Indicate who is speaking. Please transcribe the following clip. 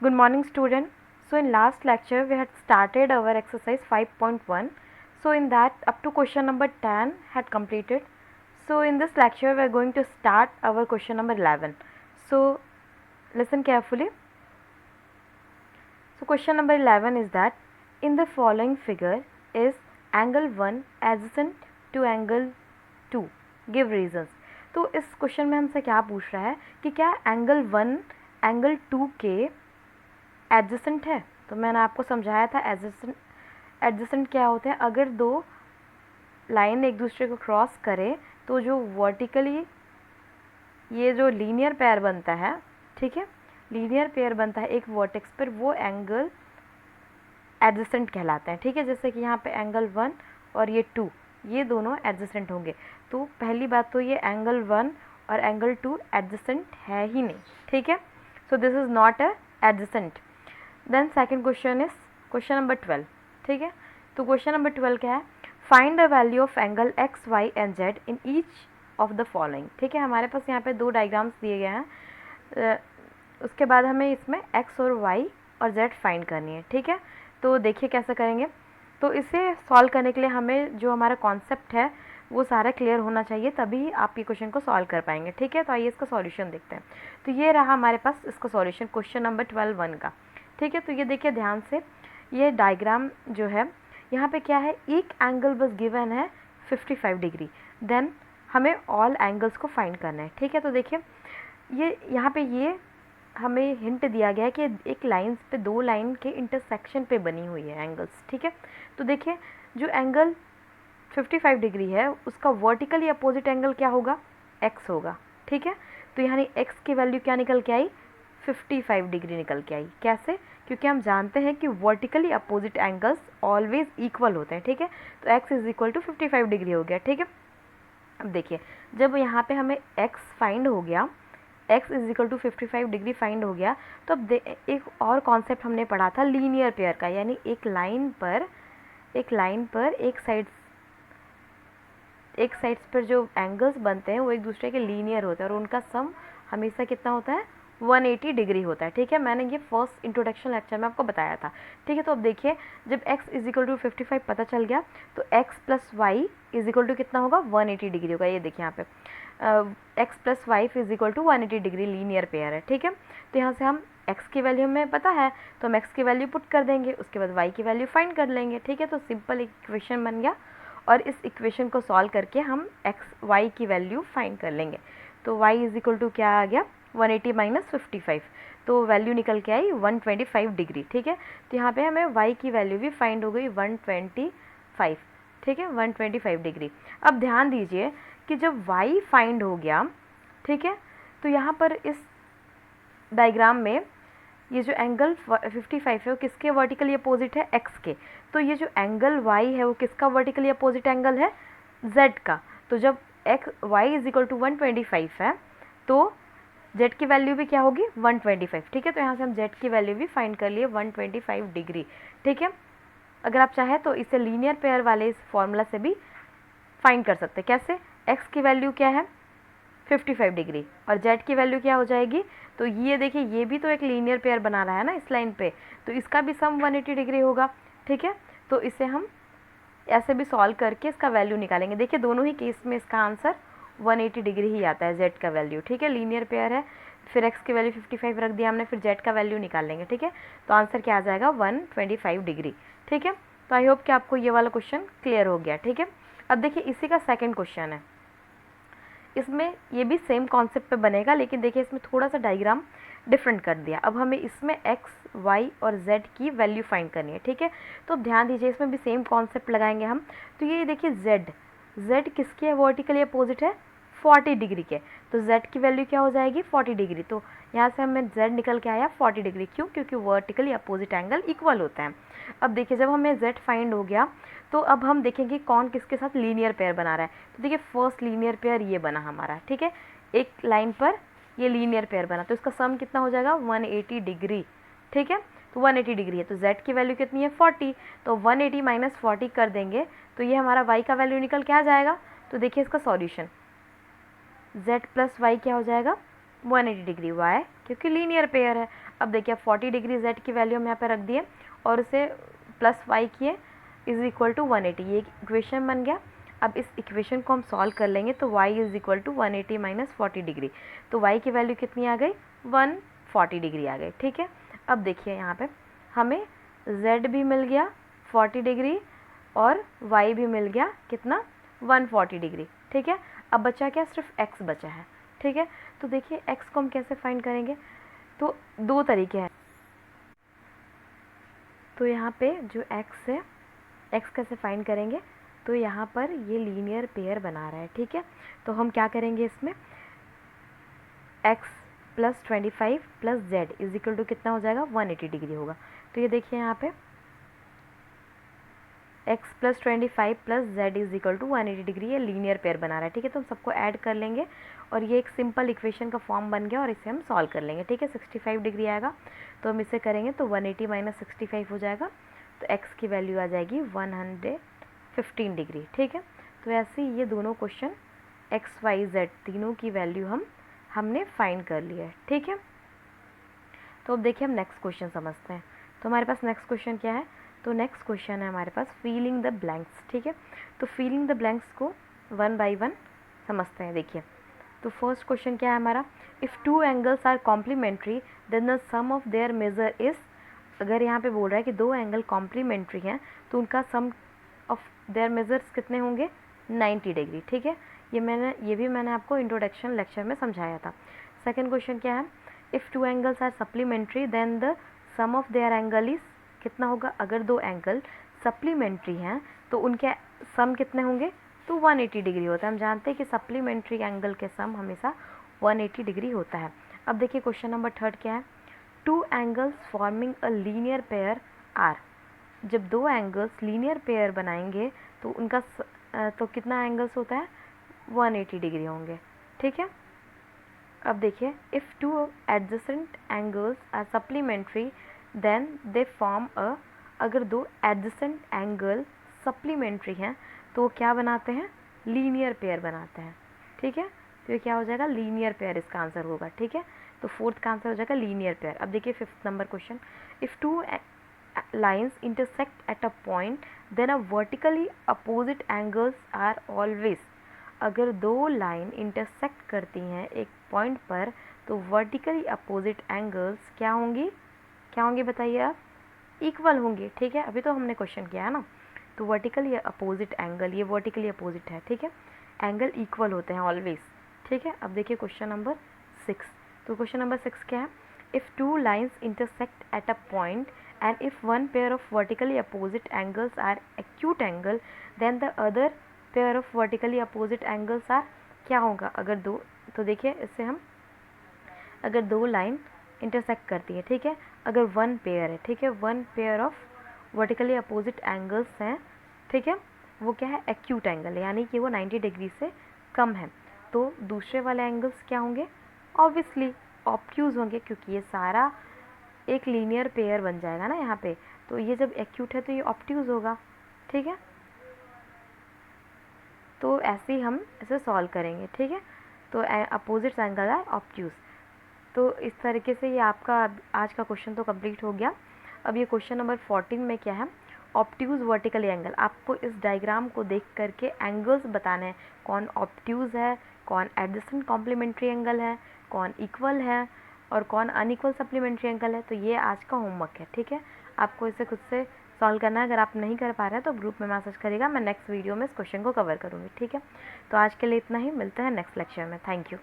Speaker 1: Good morning, student. So in last lecture we had started our exercise 5.1. So in that up to question number 10 had completed. So in this lecture we are going to start our question number 11. So listen carefully. So question number 11 is that in the following figure is angle 1 adjacent to angle 2. Give reasons. तो इस question में हमसे क्या पूछ रहा है कि क्या एंगल 1 एंगल 2 के एडजेसेंट है। तो मैंने आपको समझाया था एडजेसेंट क्या होते हैं। अगर दो लाइन एक दूसरे को क्रॉस करे तो जो वर्टिकली ये जो लीनियर पेयर बनता है, ठीक है, लीनियर पेयर बनता है एक वर्टेक्स पर, वो एंगल एडजेसेंट कहलाते हैं। ठीक है, जैसे कि यहाँ पे एंगल 1 और ये 2, ये दोनों एडजेसेंट होंगे। तो पहली बात तो ये एंगल 1 और एंगल 2 एडजेसेंट है ही नहीं। ठीक है, so this is not a adjacent. Then second question is question number 12। ठीक है, तो क्वेश्चन नंबर 12 क्या है, find the value of angle X Y and Z in each of the following. ठीक है, हमारे पास यहाँ पे दो डायग्राम्स दिए गए हैं। उसके बाद हमें इसमें एक्स और वाई और जेड फाइंड करनी है। ठीक है, तो देखिए कैसे करेंगे। तो इसे सॉल्व करने के लिए हमें जो हमारा कॉन्सेप्ट है वो सारा क्लियर होना चाहिए, तभी आप ये क्वेश्चन को सॉल्व कर पाएंगे। ठीक है, तो आइए इसका सॉल्यूशन देखते हैं। तो ये रहा हमारे पास इसका सॉल्यूशन क्वेश्चन नंबर 12 का। ठीक है, तो ये देखिए ध्यान से, ये डायग्राम जो है यहाँ पे क्या है, एक एंगल बस गिवन है 55 डिग्री। देन हमें ऑल एंगल्स को फाइंड करना है। ठीक है, तो देखिए ये यहाँ पे ये हमें हिंट दिया गया है कि एक लाइन पे, दो लाइन के इंटरसेक्शन पे बनी हुई है एंगल्स। ठीक है, तो देखिए जो एंगल 55 डिग्री है उसका वर्टिकली अपोजिट एंगल क्या होगा, एक्स होगा। ठीक है, तो यानी एक्स की वैल्यू क्या निकल के आई, 55 डिग्री निकल के आई। कैसे, क्योंकि हम जानते हैं कि vertically opposite angles always equal होते हैं। ठीक है, तो X is equal to 55 degree हो गया। ठीक है, अब देखिए जब यहाँ पे हमें एक्स फाइंड हो गया, x is equal to 55 degree find हो गया, तो अब एक और कॉन्सेप्ट हमने पढ़ा था लीनियर पेयर का, यानी एक लाइन पर एक साइड्स पर जो एंगल्स बनते हैं वो एक दूसरे के लीनियर होते हैं और उनका सम हमेशा कितना होता है, 180 डिग्री होता है। ठीक है, मैंने ये फर्स्ट इंट्रोडक्शन लेक्चर में आपको बताया था। ठीक है, तो अब देखिए जब x इज इक्वल टू 55 पता चल गया तो x plus Y is equal to कितना होगा, 180 डिग्री होगा। ये देखिए यहाँ पे x plus Y is equal to 180 degree linear pair है। ठीक है, तो यहाँ से हम x की वैल्यू हमें पता है तो हम x की वैल्यू पुट कर देंगे, उसके बाद y की वैल्यू फाइंड कर लेंगे। ठीक है, तो सिंपल इक्वेशन बन गया और इस इक्वेशन को सॉल्व करके हम y की वैल्यू फाइंड कर लेंगे। तो y इज इक्वल टू क्या आ गया, 180 माइनस 55, तो वैल्यू निकल के आई 125 डिग्री। ठीक है, तो यहाँ पे हमें y की वैल्यू भी फाइंड हो गई 125। ठीक है, 125 डिग्री। अब ध्यान दीजिए कि जब y फाइंड हो गया, ठीक है, तो यहाँ पर इस डायग्राम में ये जो एंगल 55 है वो किसके वर्टिकली अपोजिट है, x के। तो ये जो एंगल y है वो किसका वर्टिकली अपोजिट एंगल है, z का। तो जब y इज इक्वल टू 125 है तो z की वैल्यू भी क्या होगी, 125। ठीक है, तो यहाँ से हम z की वैल्यू भी फाइंड कर लिए 125 डिग्री। ठीक है, अगर आप चाहें तो इसे लीनियर पेयर वाले इस फॉर्मूला से भी फाइंड कर सकते हैं। कैसे, x की वैल्यू क्या है 55 डिग्री और z की वैल्यू क्या हो जाएगी, तो ये देखिए ये भी तो एक लीनियर पेयर बना रहा है ना इस लाइन पे, तो इसका भी सम 180 डिग्री होगा। ठीक है, तो इसे हम ऐसे भी सॉल्व करके इसका वैल्यू निकालेंगे। देखिए दोनों ही केस में इसका आंसर 180 डिग्री ही आता है z का वैल्यू। ठीक है, लीनियर पेयर है, फिर x की वैल्यू 55 रख दिया हमने, फिर z का वैल्यू निकाल लेंगे। ठीक है, तो आंसर क्या आ जाएगा, 125 डिग्री। ठीक है, तो आई होप कि आपको ये वाला क्वेश्चन क्लियर हो गया। ठीक है, अब देखिए इसी का सेकेंड क्वेश्चन है, इसमें ये भी सेम कॉन्सेप्ट पे बनेगा, लेकिन देखिए इसमें थोड़ा सा डायग्राम डिफरेंट कर दिया। अब हमें इसमें x, y और z की वैल्यू फाइंड करनी है। ठीक है, तो अब ध्यान दीजिए इसमें भी सेम कॉन्सेप्ट लगाएंगे हम। तो ये देखिए z किसके वर्टिकली अपोजिट है, 40 डिग्री के, तो z की वैल्यू क्या हो जाएगी, 40 डिग्री। तो यहाँ से हमें z निकल के आया 40 डिग्री। क्यों, क्योंकि वर्टिकली अपोजिट एंगल इक्वल होता है। अब देखिए जब हमें z फाइंड हो गया तो अब हम देखेंगे कौन किसके साथ लीनियर पेयर बना रहा है। तो देखिए फर्स्ट लीनियर पेयर ये बना हमारा। ठीक है, एक लाइन पर ये लीनियर पेयर बना, तो इसका सम कितना हो जाएगा, 180 डिग्री। ठीक है, तो 180 डिग्री है, तो z की वैल्यू कितनी है, 40, तो 180 माइनस 40 कर देंगे तो ये हमारा y का वैल्यू निकल के आ जाएगा। तो देखिए इसका सॉल्यूशन z प्लस वाई क्या हो जाएगा, 180 डिग्री। वाई? क्योंकि लीनियर पेयर है। अब देखिए 40 डिग्री z की वैल्यू हम यहाँ पे रख दिए और उसे प्लस वाई किए इज इक्वल टू 180, ये इक्वेशन बन गया। अब इस इक्वेशन को हम सॉल्व कर लेंगे तो y is equal to 180 minus 40 degree, तो y की वैल्यू कितनी आ गई? 140 डिग्री आ गई। ठीक है, अब देखिए यहाँ पे हमें z भी मिल गया 40 डिग्री और y भी मिल गया कितना? 140 डिग्री। ठीक है, अब बचा क्या? सिर्फ x बचा है। ठीक है, तो देखिए x को हम कैसे फाइंड करेंगे, तो दो तरीके हैं। तो यहाँ पे जो x है, x कैसे फाइंड करेंगे, तो यहाँ पर ये लीनियर पेयर बना रहा है। ठीक है, तो हम क्या करेंगे इसमें, x plus 25 plus Z is equal to कितना हो जाएगा? 180 डिग्री होगा। तो ये देखिए यहाँ पे x plus 25 plus Z is equal to 180 degree, ये लीनियर पेयर बना रहा है। ठीक है, तो हम सबको ऐड कर लेंगे और ये एक सिंपल इक्वेशन का फॉर्म बन गया और इसे हम सॉल्व कर लेंगे। ठीक है, 65 डिग्री आएगा तो हम इसे करेंगे तो 180 माइनस 65 हो जाएगा, तो x की वैल्यू आ जाएगी 115 डिग्री। ठीक है, तो ऐसे ही ये दोनों क्वेश्चन x y z तीनों की वैल्यू हमने फाइंड कर लिया है। ठीक है, तो अब देखिए हम नेक्स्ट क्वेश्चन समझते हैं। तो हमारे पास नेक्स्ट क्वेश्चन क्या है, तो नेक्स्ट क्वेश्चन है हमारे पास फिलिंग द ब्लैंक्स। ठीक है, तो फिलिंग द ब्लैंक्स को वन बाय वन समझते हैं। देखिए तो फर्स्ट क्वेश्चन क्या है हमारा, if two angles are complementary then the sum of their measure is, अगर यहाँ पे बोल रहा है कि दो एंगल कॉम्प्लीमेंट्री हैं तो उनका सम ऑफ देयर मेजर्स कितने होंगे? 90 डिग्री। ठीक है, ये भी मैंने आपको इंट्रोडक्शन लेक्चर में समझाया था। सेकंड क्वेश्चन क्या है, if two angles are supplementary then the sum of their angle is, कितना होगा? अगर दो एंगल सप्लीमेंट्री हैं तो उनके सम कितने होंगे? तो 180 डिग्री होता है। हम जानते हैं कि सप्लीमेंट्री एंगल के सम हमेशा 180 डिग्री होता है। अब देखिए क्वेश्चन नंबर थर्ड क्या है, two angles forming a linear pair are, जब दो एंगल्स लीनियर पेयर बनाएंगे तो उनका तो कितना एंगल्स होता है? 180 डिग्री होंगे। ठीक है, अब देखिए if two adjacent angles are supplementary then they form a, अगर दो एडजेसेंट एंगल सप्लीमेंट्री हैं तो वो क्या बनाते हैं? लीनियर पेयर बनाते हैं। ठीक है, तो ये क्या हो जाएगा? लीनियर पेयर इसका आंसर होगा। ठीक है, तो फोर्थ का आंसर हो जाएगा लीनियर पेयर। अब देखिए fifth number question, if two lines intersect at a point then a vertically opposite angles are always, अगर दो लाइन इंटरसेक्ट करती हैं एक पॉइंट पर तो वर्टिकली अपोजिट एंगल्स क्या होंगी? क्या होंगे बताइए आप? इक्वल होंगे। ठीक है, अभी तो हमने क्वेश्चन किया है ना, तो वर्टिकली अपोजिट एंगल, ये वर्टिकली अपोजिट है। ठीक है, एंगल इक्वल होते हैं ऑलवेज। ठीक है, अब देखिए क्वेश्चन नंबर 6, तो क्वेश्चन नंबर 6 क्या है, if two lines intersect at a point and if one pair of vertically opposite angles are acute angle then the other pair of vertically opposite angles are, क्या होगा अगर दो, तो देखिए इससे हम, अगर दो लाइन इंटरसेक्ट करती है, ठीक है, अगर वन पेयर है, ठीक है, one pair of vertically opposite angles हैं, ठीक है, वो क्या है? एक्यूट एंगल है, यानी कि वो 90 डिग्री से कम है, तो दूसरे वाले एंगल्स क्या होंगे? ऑब्वियसली ऑब्ट्यूज होंगे, क्योंकि ये सारा एक लीनियर पेयर बन जाएगा ना यहाँ पे, तो ये जब एक्यूट है तो ये ऑब्ट्यूज होगा। ठीक है, तो ऐसे ही हम इसे सॉल्व करेंगे। ठीक है, तो अपोजिट एंगल है ऑब्ट्यूज। तो इस तरीके से ये आपका आज का क्वेश्चन तो कंप्लीट हो गया। अब ये क्वेश्चन नंबर 14 में क्या है, ऑब्ट्यूज वर्टिकल एंगल। आपको इस डायग्राम को देख करके एंगल्स बताने हैं, कौन ऑब्ट्यूज है, कौन एडजेसेंट कॉम्प्लीमेंट्री एंगल है, कौन इक्वल है और कौन अनइक्वल सप्लीमेंट्री एंगल है। तो ये आज का होमवर्क है। ठीक है, आपको इसे खुद से सॉल्व करना है। अगर आप नहीं कर पा रहे हैं तो ग्रुप में मैसेज करिएगा, मैं नेक्स्ट वीडियो में इस क्वेश्चन को कवर करूँगी। ठीक है, तो आज के लिए इतना ही, मिलते हैं नेक्स्ट लेक्चर में। Thank you.